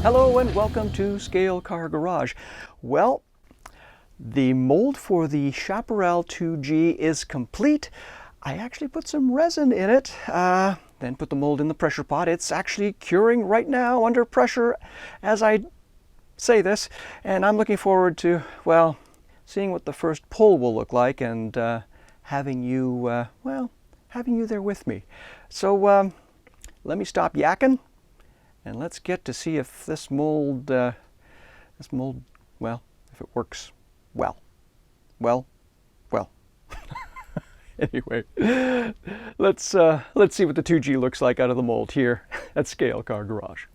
Hello and welcome to Scale Car Garage. Well, the mold for the Chaparral 2G is complete. I actually put some resin in it, then put the mold in the pressure pot. It's actually curing right now under pressure as I say this, and I'm looking forward to, well, seeing what the first pull will look like and having you, having you there with me. So let me stop yakking. And let's get to see if this mold, well, if it works well. Anyway, let's see what the 2G looks like out of the mold here at Scale Car Garage.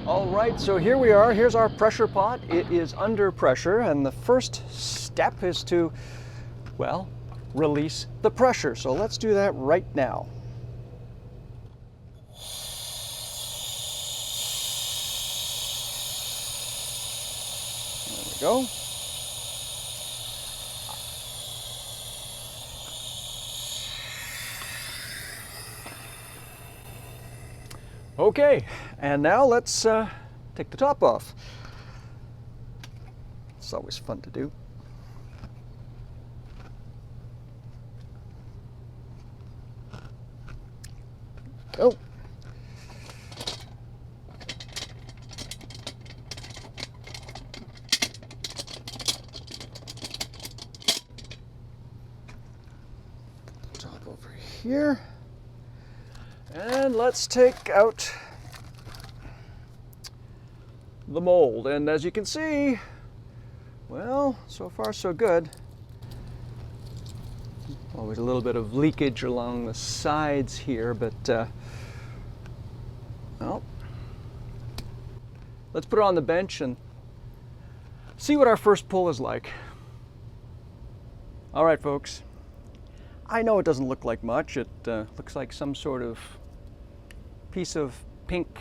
All right, so here we are. Here's our pressure pot. It is under pressure, and the first step is to, well, release the pressure. So let's do that right now. There we go. Okay, and now let's take the top off. It's always fun to do. Go. Top over here. And let's take out the mold. And as you can see, well, so far so good. Always a little bit of leakage along the sides here, but well, let's put it on the bench and see what our first pull is like. All right, folks. I know it doesn't look like much. It looks like some sort of piece of pink.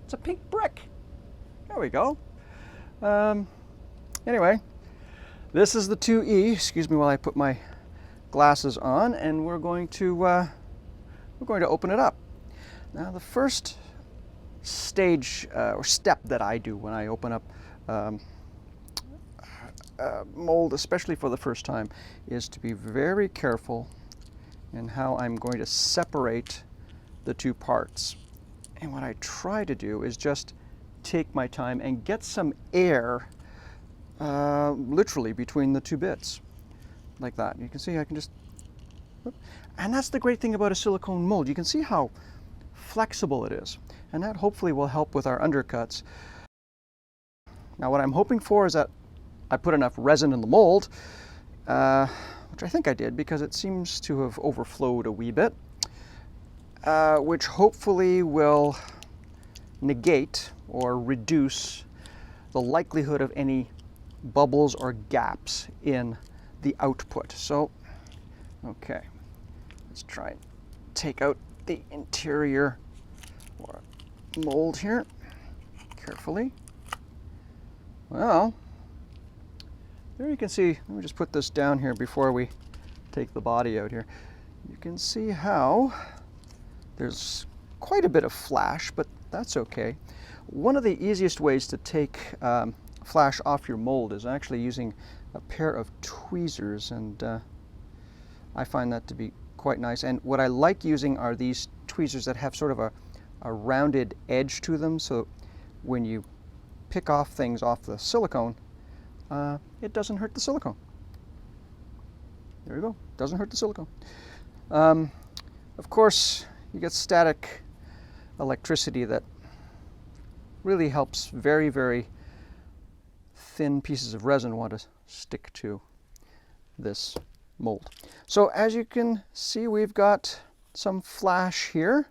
It's a pink brick. There we go. Anyway, this is the 2E. Excuse me while I put my glasses on, and we're going to open it up. Now, the first stage or step that I do when I open up mold, especially for the first time, is to be very careful in how I'm going to separate the two parts. And what I try to do is just take my time and get some air literally between the two bits, like that. You can see I can just, and that's the great thing about a silicone mold. You can see how flexible it is, and that hopefully will help with our undercuts. Now, what I'm hoping for is that I put enough resin in the mold, which I think I did because it seems to have overflowed a wee bit, which hopefully will negate or reduce the likelihood of any bubbles or gaps in the output. So, okay, let's try and take out the interior or mold here carefully. Well, there you can see, let me just put this down here before we take the body out here. You can see how there's quite a bit of flash, but that's okay. One of the easiest ways to take flash off your mold is actually using a pair of tweezers, and I find that to be quite nice. And what I like using are these tweezers that have sort of a rounded edge to them, so when you pick off things off the silicone, it doesn't hurt the silicone. There you go, doesn't hurt the silicone. Of course, you get static electricity that really helps very, very thin pieces of resin want to stick to this mold. So as you can see, we've got some flash here.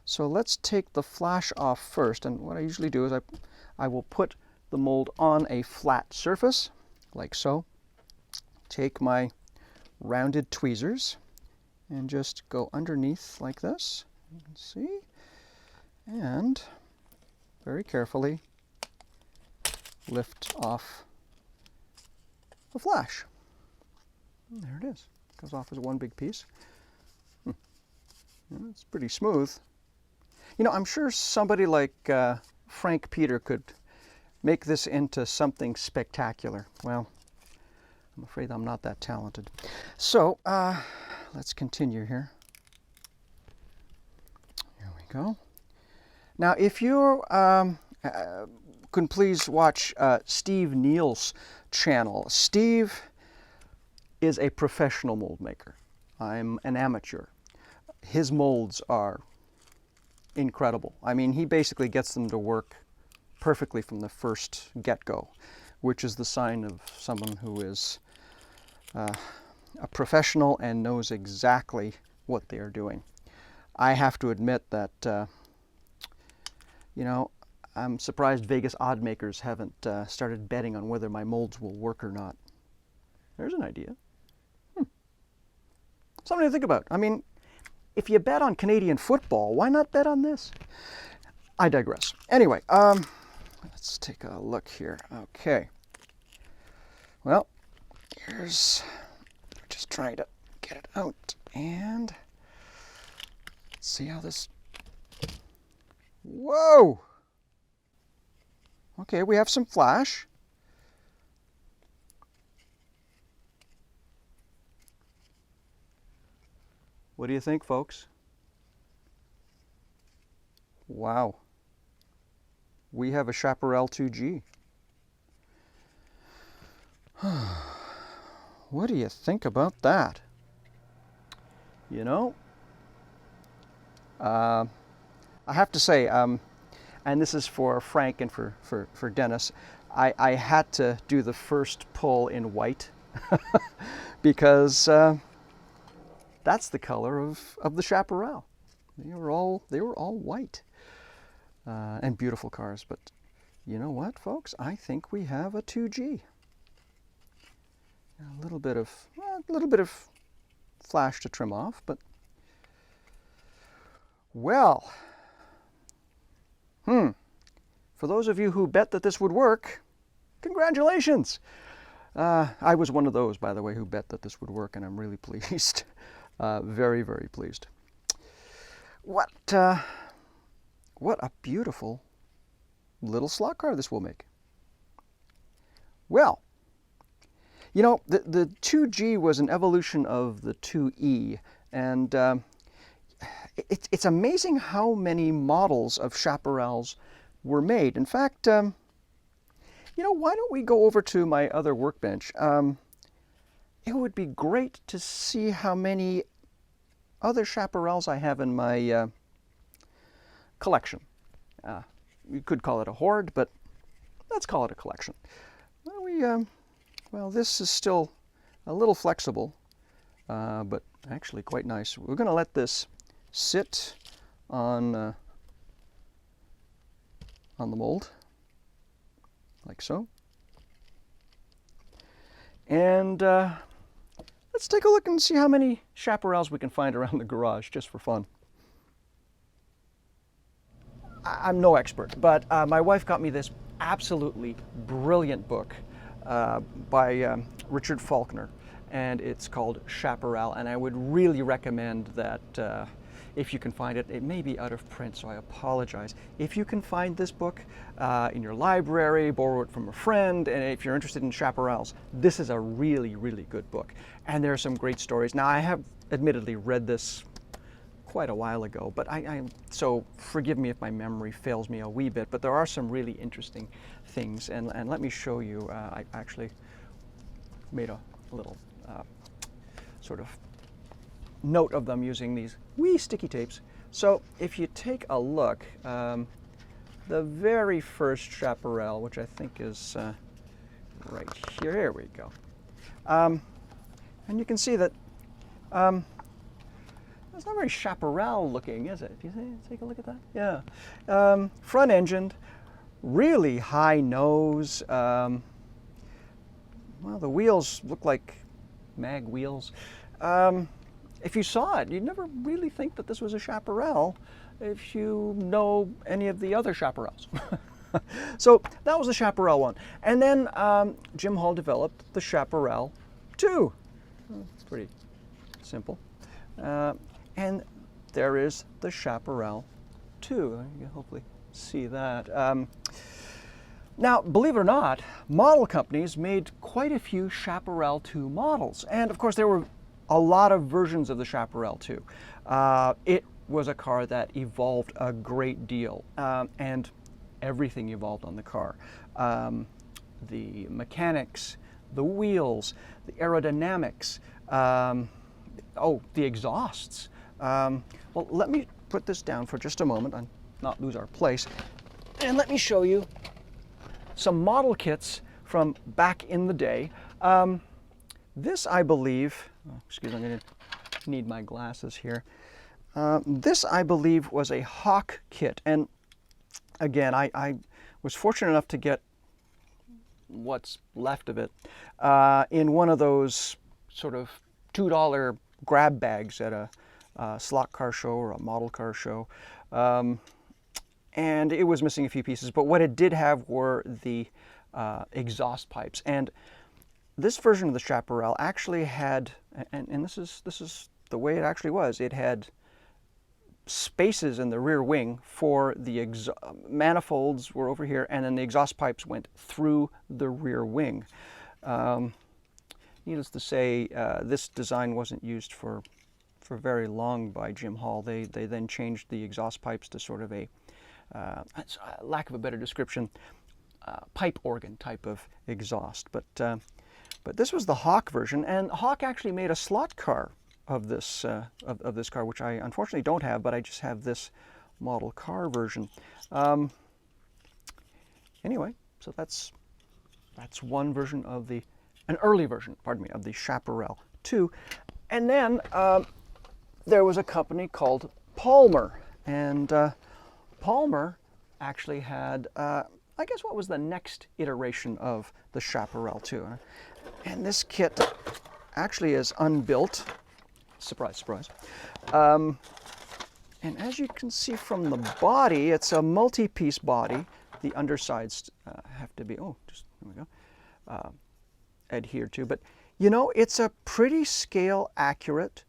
So let's take the flash off first. And what I usually do is I will put the mold on a flat surface, like so. Take my rounded tweezers and just go underneath like this. You can see. And very carefully lift off the flash. And there it is. It goes off as one big piece. It's pretty smooth. You know, I'm sure somebody like Frank Peter could make this into something spectacular. Well, I'm afraid I'm not that talented. So, let's continue here. Here we go. Now, if you can please watch Steve Neal's channel. Steve is a professional mold maker. I'm an amateur. His molds are incredible. I mean, he basically gets them to work perfectly from the first get-go, which is the sign of someone who is a professional and knows exactly what they are doing. I have to admit that, you know, I'm surprised Vegas odd makers haven't started betting on whether my molds will work or not. There's an idea. Something to think about. I mean, if you bet on Canadian football, why not bet on this? I digress. Anyway, let's take a look here. Okay. Well, here's, just trying to get it out, and let's see how this, whoa! Okay, we have some flash. What do you think, folks? Wow. We have a Chaparral 2G. What do you think about that? You know, I have to say, and this is for Frank and for Dennis, I had to do the first pull in white because that's the color of the Chaparral. They were all white and beautiful cars. But you know what, folks? I think we have a 2G. A little bit of flash to trim off, but well, for those of you who bet that this would work, congratulations. I was one of those, by the way, who bet that this would work, and I'm really pleased. Very, very pleased. What a beautiful little slot car this will make. Well, you know, the 2G was an evolution of the 2E, and it's amazing how many models of Chaparrals were made. In fact, you know, why don't we go over to my other workbench? It would be great to see how many other Chaparrals I have in my collection. You could call it a hoard, but let's call it a collection. Well, this is still a little flexible, but actually quite nice. We're going to let this sit on the mold, like so. And let's take a look and see how many Chaparrals we can find around the garage, just for fun. I'm no expert, but my wife got me this absolutely brilliant book by Richard Faulkner, and it's called Chaparral, and I would really recommend that if you can find it. It may be out of print, so I apologize. If you can find this book in your library, borrow it from a friend, and if you're interested in Chaparrals, this is a really, really good book. And there are some great stories. Now, I have admittedly read this quite a while ago, but so forgive me if my memory fails me a wee bit, but there are some really interesting things, and let me show you. I actually made a little sort of note of them using these wee sticky tapes. So if you take a look, the very first Chaparral, which I think is right here we go, and you can see that it's not very Chaparral looking, is it? Do you see? Take a look at that. Yeah. Front engined, really high nose. Well, the wheels look like mag wheels. If you saw it, you'd never really think that this was a Chaparral if you know any of the other Chaparrals. So that was the Chaparral one. And then Jim Hall developed the Chaparral 2. It's pretty simple. And there is the Chaparral 2. You can hopefully see that. Now, believe it or not, model companies made quite a few Chaparral 2 models. And of course, there were a lot of versions of the Chaparral 2. It was a car that evolved a great deal, and everything evolved on the car. The mechanics, the wheels, the aerodynamics, the exhausts. Well, let me put this down for just a moment and not lose our place. And let me show you some model kits from back in the day. This, I believe, excuse me, I'm going to need my glasses here. This, I believe, was a Hawk kit. And again, I was fortunate enough to get what's left of it in one of those sort of $2 grab bags at a slot car show or a model car show. And it was missing a few pieces, but what it did have were the exhaust pipes. And this version of the Chaparral actually had, and this is the way it actually was, it had spaces in the rear wing for the manifolds were over here, and then the exhaust pipes went through the rear wing. Needless to say, this design wasn't used for very long by Jim Hall. They then changed the exhaust pipes to sort of a lack of a better description, pipe organ type of exhaust. But this was the Hawk version, and Hawk actually made a slot car of this of this car, which I unfortunately don't have, but I just have this model car version. Anyway, so that's one version of an early version, pardon me, of the Chaparral 2. And then there was a company called Palmer, and Palmer actually had, I guess, what was the next iteration of the Chaparral 2. And this kit actually is unbuilt. Surprise, surprise. And as you can see from the body, it's a multi-piece body. The undersides have to be, there we go, adhered to. But, you know, it's a pretty scale accurate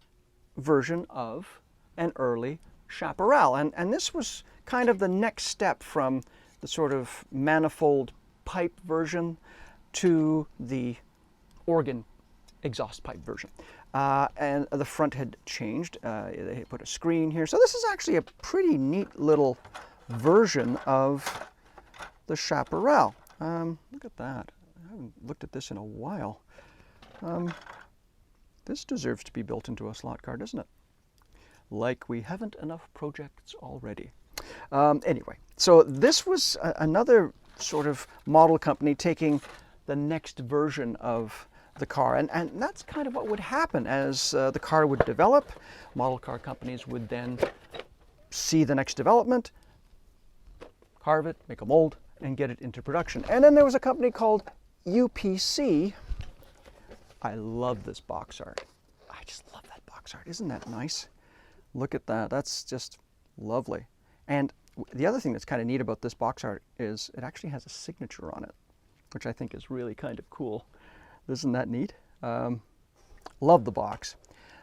version of an early Chaparral. And this was kind of the next step from the sort of manifold pipe version to the organ exhaust pipe version. And the front had changed. They put a screen here. So this is actually a pretty neat little version of the Chaparral. Look at that. I haven't looked at this in a while. This deserves to be built into a slot car, doesn't it? Like we haven't enough projects already. Anyway, so this was another sort of model company taking the next version of the car, and that's kind of what would happen as the car would develop. Model car companies would then see the next development, carve it, make a mold, and get it into production. And then there was a company called UPC. I love this box art. I just love that box art. Isn't that nice? Look at that. That's just lovely. And the other thing that's kind of neat about this box art is it actually has a signature on it, which I think is really kind of cool. Isn't that neat? Love the box.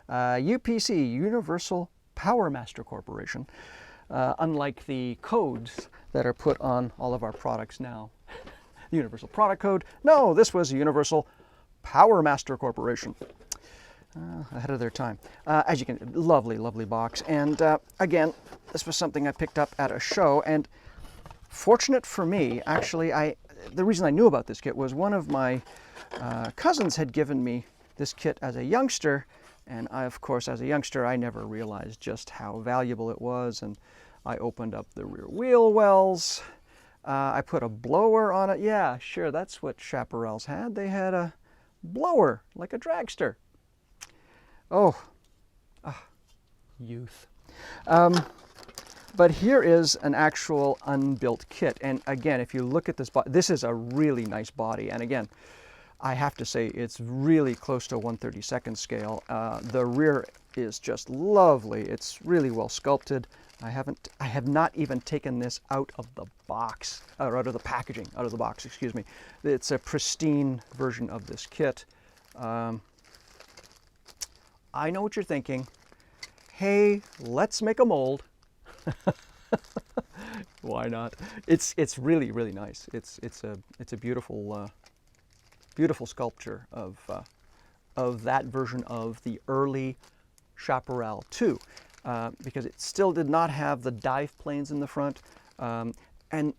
UPC, Universal Power Master Corporation. Unlike the codes that are put on all of our products now. The Universal Product Code. No, this was Universal Power Master Corporation. Ahead of their time. As you can, lovely, lovely box. And again, this was something I picked up at a show, and fortunate for me, actually, the reason I knew about this kit was one of my cousins had given me this kit as a youngster, and I, of course, as a youngster, I never realized just how valuable it was, and I opened up the rear wheel wells. I put a blower on it. Yeah, sure, that's what Chaparrals had. They had a blower, like a dragster. Youth. But here is an actual unbuilt kit. And again, if you look at this body, this is a really nice body. And again, I have to say it's really close to 1/32 scale. The rear is just lovely. It's really well sculpted. I have not even taken this out of the box, or out of the packaging, out of the box, excuse me. It's a pristine version of this kit. I know what you're thinking. hey, let's make a mold. Why not? It's really, really nice. It's a beautiful beautiful sculpture of that version of the early Chaparral 2, because it still did not have the dive planes in the front, and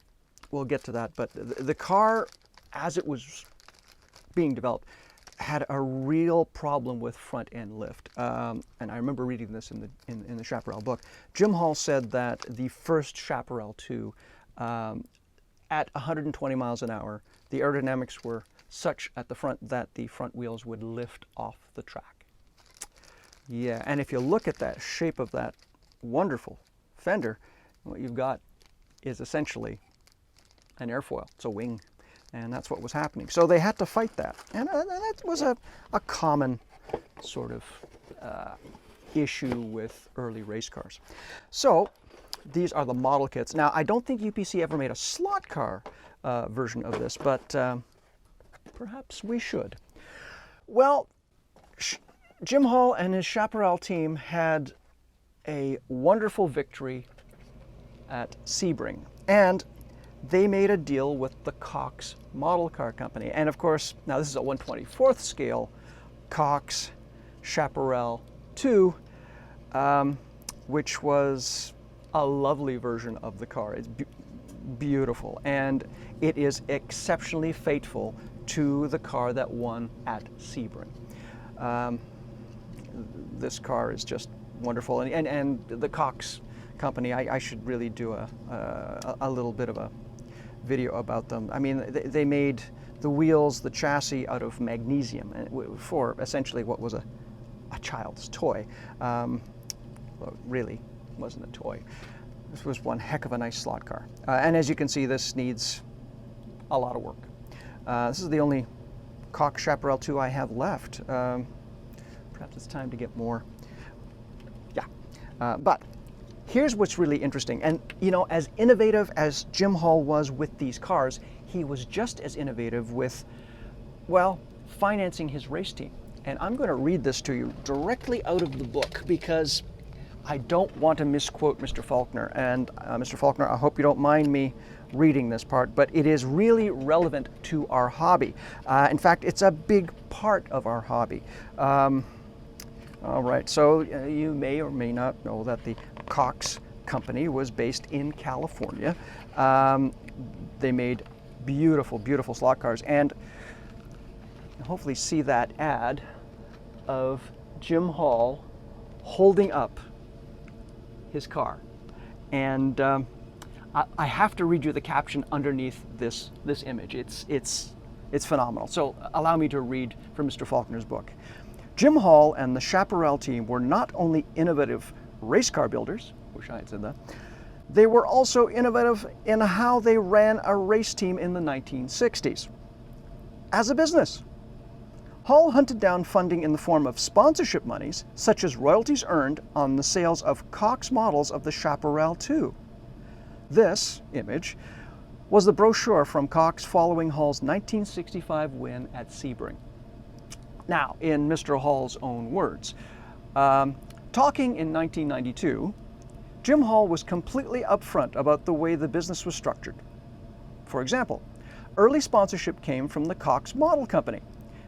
we'll get to that. But the car, as it was being developed, had a real problem with front end lift, and I remember reading this in the Chaparral book. Jim Hall said that the first Chaparral 2, at 120 miles an hour, the aerodynamics were such at the front that the front wheels would lift off the track. Yeah, and if you look at that shape of that wonderful fender, what you've got is essentially an airfoil. It's a wing. And that's what was happening. So they had to fight that. And that was a common sort of issue with early race cars. So these are the model kits. Now, I don't think UPC ever made a slot car version of this, but perhaps we should. Well, Jim Hall and his Chaparral team had a wonderful victory at Sebring. And they made a deal with the Cox Model Car Company. And of course, now this is a 1/24th scale Cox Chaparral 2, which was a lovely version of the car. It's beautiful, and it is exceptionally faithful to the car that won at Sebring. This car is just wonderful, and the Cox Company, I should really do a little bit of a video about them. I mean, they made the wheels, the chassis out of magnesium for essentially what was a child's toy. Well, it really wasn't a toy. This was one heck of a nice slot car. And as you can see, this needs a lot of work. This is the only Cox Chaparral 2 I have left. Perhaps it's time to get more. Yeah, but here's what's really interesting. And, you know, as innovative as Jim Hall was with these cars, he was just as innovative with, well, financing his race team. And I'm going to read this to you directly out of the book because I don't want to misquote Mr. Faulkner. And Mr. Faulkner, I hope you don't mind me reading this part, but it is really relevant to our hobby. In fact, it's a big part of our hobby. All right, so you may or may not know that the Cox Company was based in California. They made beautiful, beautiful slot cars, and hopefully see that ad of Jim Hall holding up his car. And I have to read you the caption underneath this image. It's phenomenal. So allow me to read from Mr. Faulkner's book. Jim Hall and the Chaparral team were not only innovative race car builders, wish I had said that, they were also innovative in how they ran a race team in the 1960s. As a business, Hall hunted down funding in the form of sponsorship monies, such as royalties earned on the sales of Cox models of the Chaparral 2. This image was the brochure from Cox following Hall's 1965 win at Sebring. Now, in Mr. Hall's own words, talking in 1992, Jim Hall was completely upfront about the way the business was structured. For example, early sponsorship came from the Cox Model Company,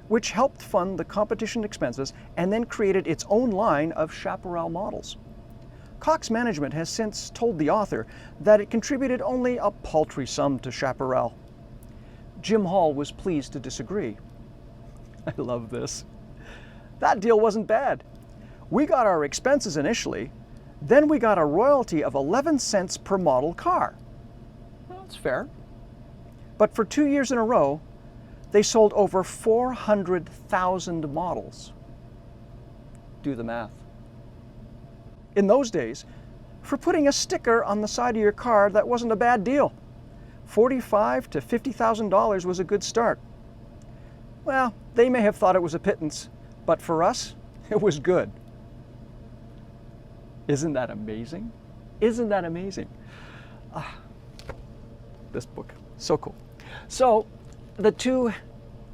which helped fund the competition expenses and then created its own line of Chaparral models. Cox management has since told the author that it contributed only a paltry sum to Chaparral. Jim Hall was pleased to disagree. I love this. That deal wasn't bad. We got our expenses initially, then we got a royalty of 11 cents per model car. Well, that's fair. But for 2 years in a row, they sold over 400,000 models. Do the math. In those days, for putting a sticker on the side of your car, that wasn't a bad deal. $45,000 to $50,000 was a good start. Well, they may have thought it was a pittance, but for us, it was good. Isn't that amazing? Isn't that amazing? This book, so cool. So the two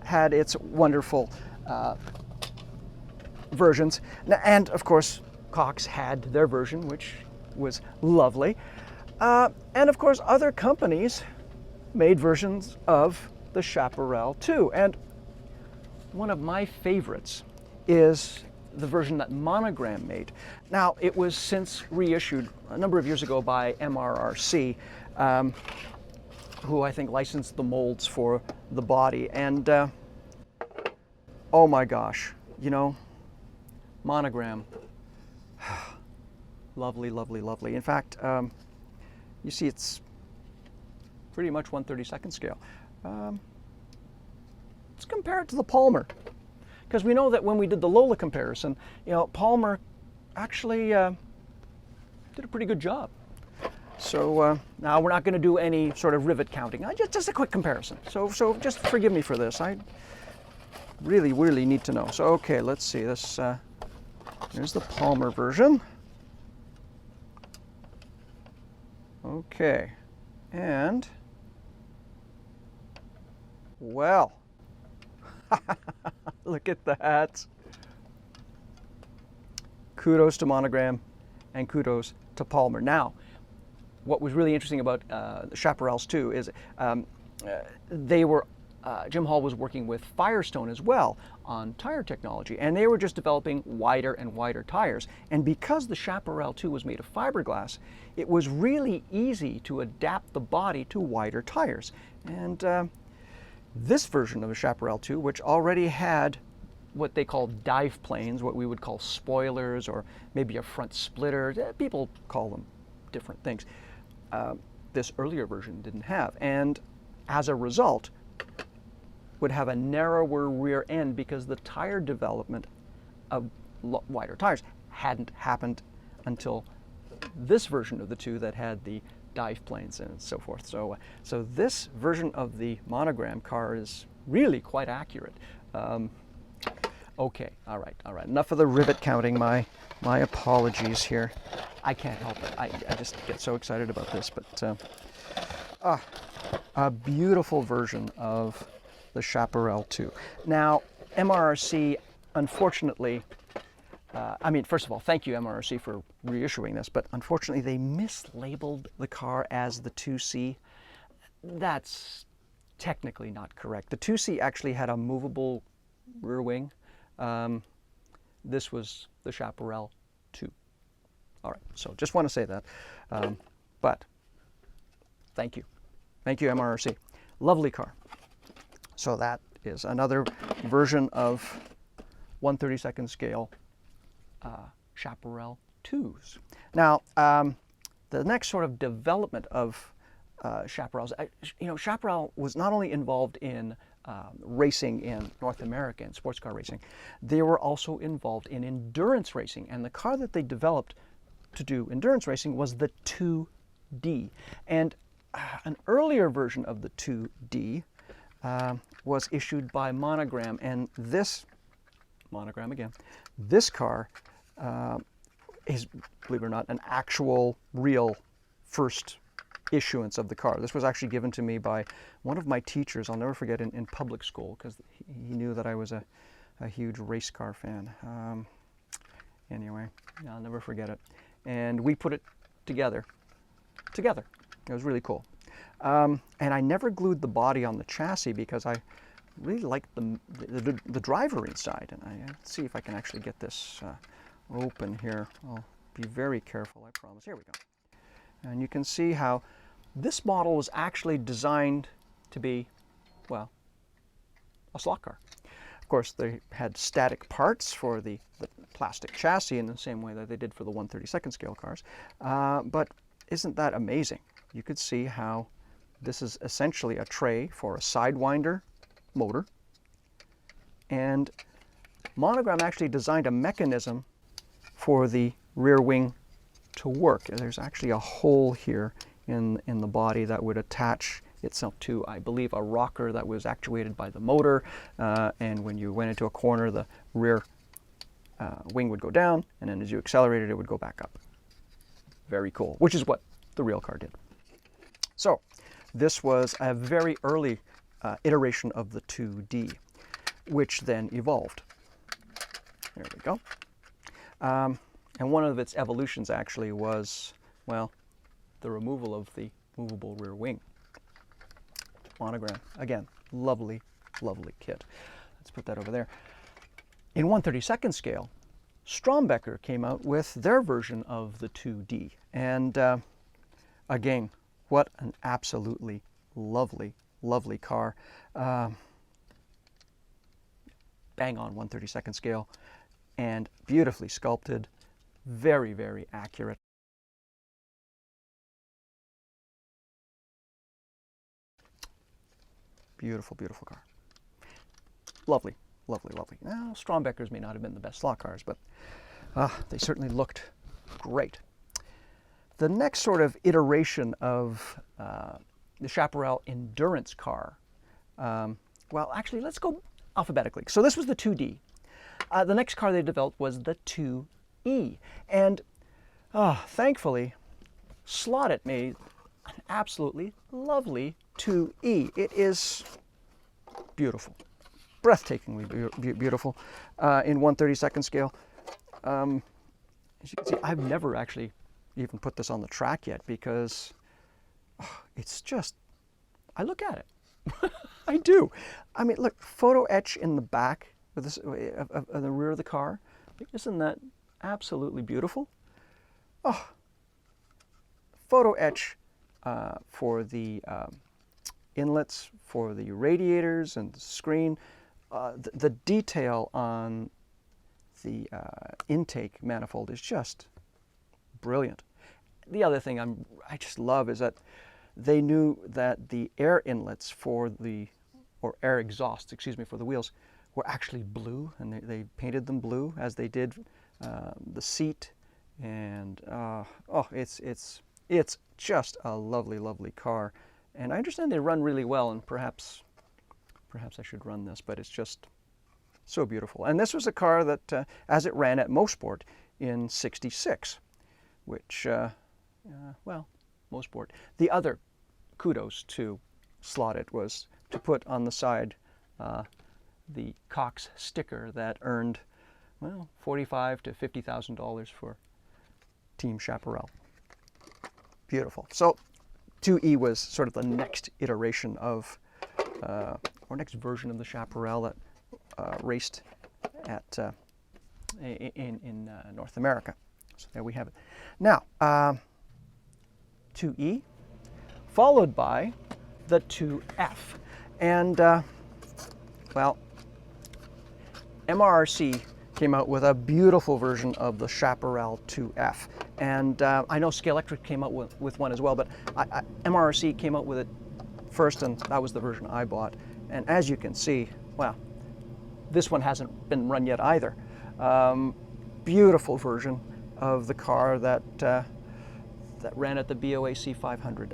had its wonderful versions, and of course, Cox had their version, which was lovely. And of course, other companies made versions of the Chaparral too. And one of my favorites is the version that Monogram made. Now, it was since reissued a number of years ago by MRRC, who I think licensed the molds for the body. And oh my gosh, you know, Monogram, lovely, lovely, lovely. In fact, you see it's pretty much 1/32 scale. Let's compare it to the Palmer, because we know that when we did the Lola comparison, you know, Palmer actually did a pretty good job. So now we're not going to do any sort of rivet counting. Just a quick comparison. So just forgive me for this. I really, really need to know. So okay, let's see this. Here's the Palmer version. Okay, and well, look at that. Kudos to Monogram and kudos to Palmer. Now, what was really interesting about the Chaparrals too is Jim Hall was working with Firestone as well on tire technology, and they were just developing wider and wider tires. And because the Chaparral 2 was made of fiberglass, it was really easy to adapt the body to wider tires. And this version of the Chaparral 2, which already had what they call dive planes, what we would call spoilers, or maybe a front splitter, people call them different things, this earlier version didn't have. And as a result, would have a narrower rear end because the tire development of wider tires hadn't happened until this version of the 2 that had the dive planes and so forth. So this version of the Monogram car is really quite accurate. Okay, all right. Enough of the rivet counting. My apologies here. I can't help it. I just get so excited about this. But a beautiful version of the Chaparral 2. Now, MRRC, unfortunately, I mean, first of all, thank you, MRRC, for reissuing this, but unfortunately, they mislabeled the car as the 2C. That's technically not correct. The 2C actually had a movable rear wing. This was the Chaparral 2. All right, so just want to say that. But thank you. Thank you, MRRC. Lovely car. So that is another version of 1/32 scale Chaparral 2s. Now, the next sort of development of Chaparrals, you know, Chaparral was not only involved in racing in North America and sports car racing, they were also involved in endurance racing. And the car that they developed to do endurance racing was the 2D. And an earlier version of the 2D was issued by Monogram, and this, Monogram again, this car is, believe it or not, an actual, real first issuance of the car. This was actually given to me by one of my teachers, I'll never forget, in public school, because he knew that I was a huge race car fan. Anyway, I'll never forget it. And we put it together. It was really cool. And I never glued the body on the chassis because I really liked the driver inside. And let's see if I can actually get this open here. I'll be very careful, I promise. Here we go. And you can see how this model was actually designed to be, well, a slot car. Of course, they had static parts for the plastic chassis in the same way that they did for the 1/32 scale cars. But isn't that amazing? You could see how this is essentially a tray for a sidewinder motor. And Monogram actually designed a mechanism for the rear wing to work. There's actually a hole here in the body that would attach itself to, I believe, a rocker that was actuated by the motor. And when you went into a corner, the rear wing would go down, and then as you accelerated, it would go back up. Very cool, which is what the real car did. So this was a very early iteration of the 2D, which then evolved. There we go. And one of its evolutions actually was, well, the removal of the movable rear wing. Monogram. Again, lovely, lovely kit. Let's put that over there. In 1/32nd scale, Strombecker came out with their version of the 2D. And again, what an absolutely lovely, lovely car. Bang on 1/32nd scale and beautifully sculpted, very, very accurate. Beautiful, beautiful car. Lovely, lovely, lovely. Now, Strombeckers may not have been the best slot cars, but they certainly looked great. The next sort of iteration of the Chaparral endurance car, well, actually, let's go alphabetically. So this was the 2D. The next car they developed was the 2E. And thankfully, Slot.it made an absolutely lovely 2E. It is beautiful, breathtakingly beautiful in 1/32nd scale. As you can see, I've never actually even put this on the track yet because it's just, I look at it. I do. I mean, look, photo etch in the back of, this, of the rear of the car. Isn't that absolutely beautiful? Oh, photo etch for the inlets, for the radiators and the screen. The detail on the intake manifold is just brilliant. The other thing I just love is that they knew that the air inlets for the, or air exhausts, excuse me, for the wheels were actually blue, and they painted them blue as they did the seat. And oh, it's just a lovely, lovely car. And I understand they run really well, and perhaps I should run this, but it's just so beautiful. And this was a car that, as it ran at Mosport in '66, which, well, Mosport. The other kudos to Slot.it was to put on the side the Cox sticker that earned, well, $45,000 to $50,000 for Team Chaparral. Beautiful. So 2E was sort of the next iteration of, or next version of the Chaparral that raced at in North America. So there we have it. Now, 2E, followed by the 2F. And, well, MRRC came out with a beautiful version of the Chaparral 2F. And I know Scale Electric came out with one as well, but MRRC came out with it first, and that was the version I bought. And as you can see, well, this one hasn't been run yet either. Beautiful version of the car that that ran at the BOAC 500.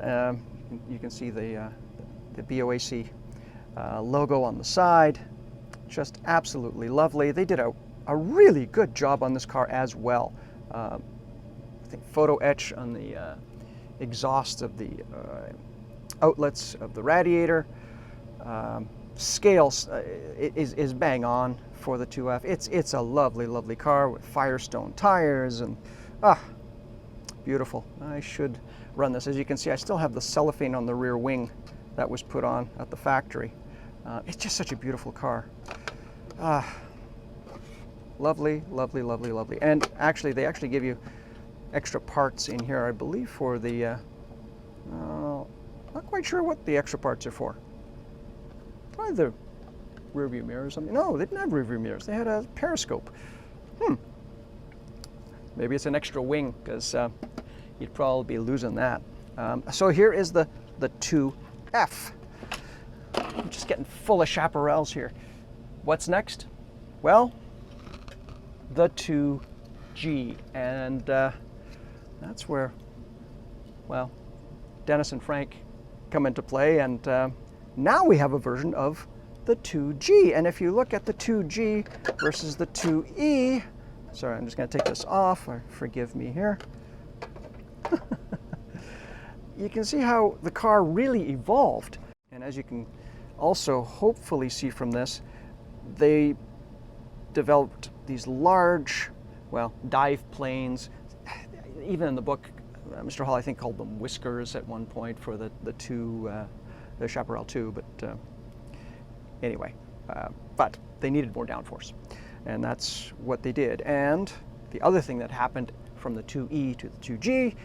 You can see the BOAC logo on the side. Just absolutely lovely. They did a really good job on this car as well. I think photo etch on the exhaust of the outlets of the radiator. Scales is bang on for the 2F. It's a lovely, lovely car with Firestone tires and beautiful. I should run this. As you can see, I still have the cellophane on the rear wing that was put on at the factory. It's just such a beautiful car. Lovely, lovely, lovely, lovely. And actually, they actually give you extra parts in here, I believe, for the, not quite sure what the extra parts are for. Probably the rear view mirror or something. No, they didn't have rear view mirrors. They had a periscope. Maybe it's an extra wing, because you'd probably be losing that. So here is the 2F. I'm just getting full of Chaparrals here. What's next? Well, the 2G. And that's where, well, Dennis and Frank come into play. And now we have a version of the 2G. And if you look at the 2G versus the 2E, sorry, I'm just going to take this off. Forgive me here. You can see how the car really evolved. And as you can also hopefully see from this, they developed these large well, dive planes. Even in the book, Mr. Hall, I think, called them whiskers at one point for the Chaparral 2, but anyway, but they needed more downforce, and that's what they did. And the other thing that happened from the 2E to the 2G,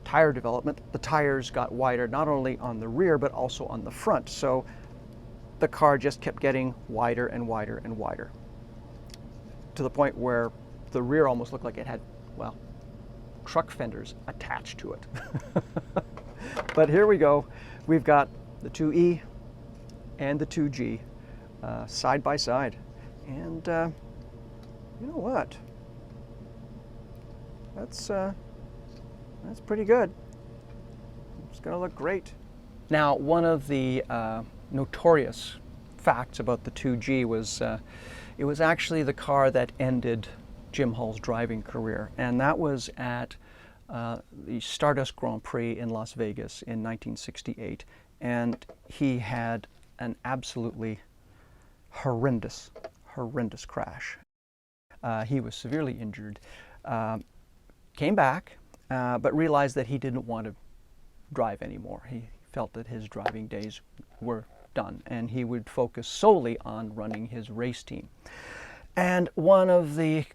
tire development, the tires got wider not only on the rear but also on the front, so the car just kept getting wider and wider and wider, to the point where the rear almost looked like it had, well, truck fenders attached to it. But here we go. We've got the 2E and the 2G side by side. And you know what? That's pretty good. It's going to look great. Now, one of the notorious facts about the 2G was it was actually the car that ended Jim Hull's driving career, and that was at the Stardust Grand Prix in Las Vegas in 1968, and he had an absolutely horrendous crash. He was severely injured, came back, but realized that he didn't want to drive anymore. He felt that his driving days were done, and he would focus solely on running his race team. And one of the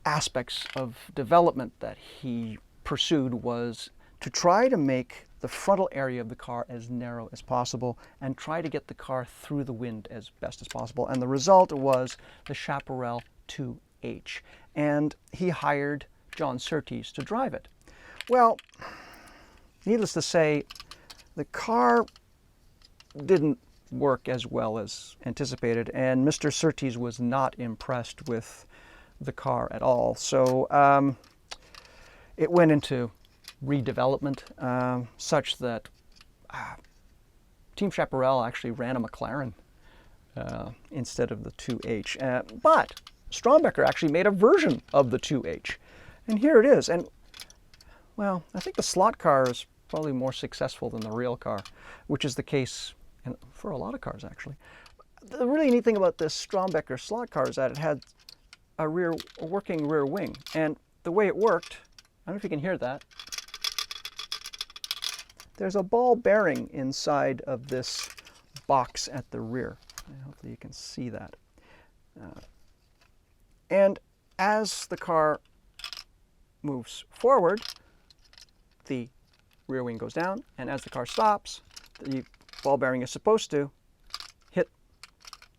aspects of development that he pursued was to try to make the frontal area of the car as narrow as possible and try to get the car through the wind as best as possible. And the result was the Chaparral 2H. And he hired John Surtees to drive it. Well, needless to say, the car didn't work as well as anticipated, and Mr. Surtees was not impressed with the car at all. So it went into redevelopment, such that Team Chaparral actually ran a McLaren instead of the 2H. But Strombecker actually made a version of the 2H. And here it is. And, well, I think the slot car is probably more successful than the real car, which is the case for a lot of cars, actually. The really neat thing about this Strombecker slot car is that it had a working rear wing. And the way it worked, I don't know if you can hear that, there's a ball bearing inside of this box at the rear. Hopefully you can see that. And as the car moves forward, the rear wing goes down, and as the car stops, the ball bearing is supposed to hit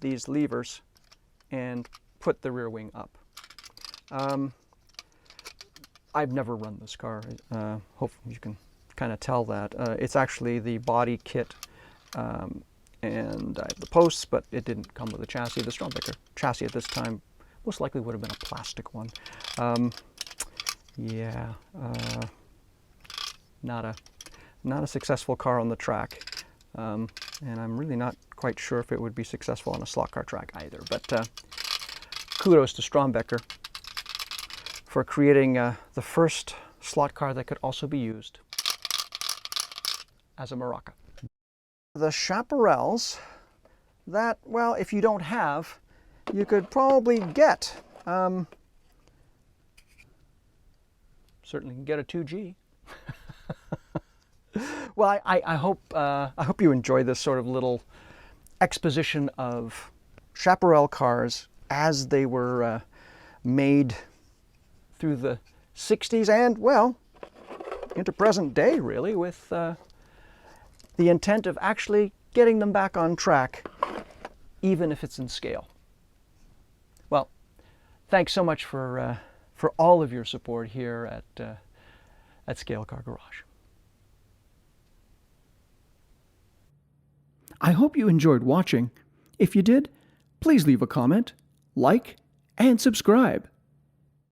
these levers and put the rear wing up. I've never run this car. Hopefully you can kind of tell that. It's actually the body kit, and I have the posts, but it didn't come with a chassis. The Strombecker chassis at this time most likely would have been a plastic one. Yeah, not a successful car on the track, and I'm really not quite sure if it would be successful on a slot car track either. But kudos to Strombecker for creating the first slot car that could also be used as a maraca. The Chaparrals that, well, if you don't have, you could probably get. Certainly can get a 2G. Well, I hope you enjoy this sort of little exposition of Chaparral cars as they were made through the 60s and, well, into present day, really, with the intent of actually getting them back on track, even if it's in scale. Well, thanks so much for all of your support here at Scale Car Garage. I hope you enjoyed watching. If you did, please leave a comment, like, and subscribe.